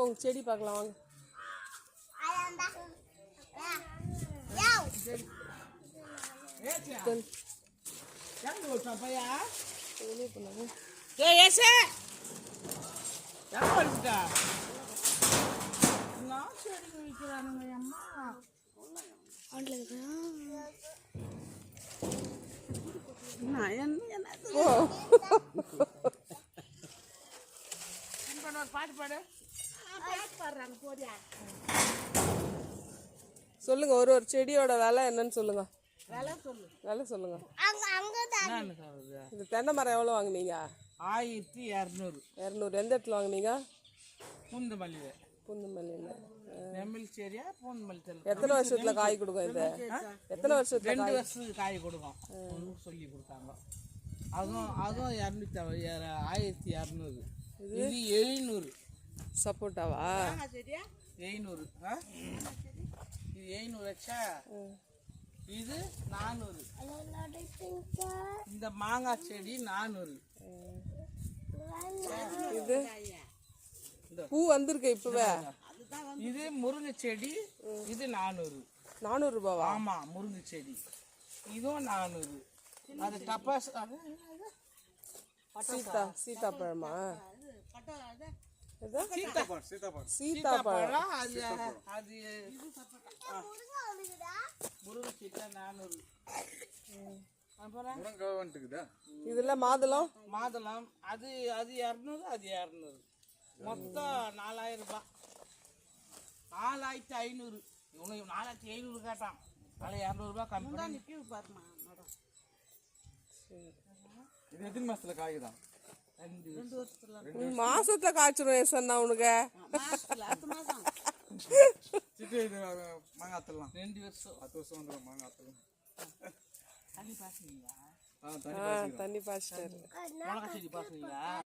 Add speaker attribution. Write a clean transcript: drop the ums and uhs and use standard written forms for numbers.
Speaker 1: போங்க செடி பார்க்கலாம் வாங்க. சொல்லுங்க, ஒரு ஒரு செடியோட விலை என்னன்னு சொல்லுங்க. விலை சொல்லுங்க. இந்த தென்னை மரம் எவ்வளோ வாங்குனீங்க?
Speaker 2: 1200.
Speaker 1: 200. எந்த இடத்துல வாங்குனீங்க?
Speaker 2: பூந்தமல்லியில்.
Speaker 1: பூந்தமல்லியில்.
Speaker 2: நெம்மில்சேரியா பூந்தமல்லி.
Speaker 1: எத்தனை வருஷத்துல காய் கொடுக்கும் இது? எத்தனை வருஷத்துல?
Speaker 2: 2 வருஷத்துக்கு காய் கொடுக்கும் சொல்லி கொடுத்தாங்க. அதுவும் 1200. இது 700.
Speaker 1: சப்போட்டாவா?
Speaker 2: 700. இது 700 வச்சா இது 400. இந்த மாங்காய் செடி 400.
Speaker 1: இது பூ வந்திருக்கு இப்பவே.
Speaker 2: இது முருங்கை செடி. இது 400.
Speaker 1: 400 ரூபாவா?
Speaker 2: ஆமா, முருங்கை செடி இதுவும் 400. அது டப்பாஸ்
Speaker 1: சீதாப்பழமா?
Speaker 2: சீதாப்பழம். அது முருங்கை செடி 400.
Speaker 1: இதுல மாதுளம்.
Speaker 2: மாதுளம் அது 200. அது 200. மொத்தம் 4000 ரூபாய். 4500. இவனுக்கு 4500 கேட்டான். அதில் 200 ரூபாய் கம்மி பண்ணி பாருமா. இது எத்தனை மாசத்துல காய்தான்? 2 வருஷத்துல.
Speaker 1: மாசத்துல காய்ச்சிரும் சொன்னா உனக்கு.
Speaker 2: மாங்காத்தலாம் 2 வருஷம் 10 வருஷம் வந்துடும். மாங்காத்தலாம் தண்ணி பாய்ச்சிங்களா?
Speaker 1: தண்ணி பாய்ச்சிட்டாரு.
Speaker 2: மிளகா செடி பாய்ச்சிங்களா?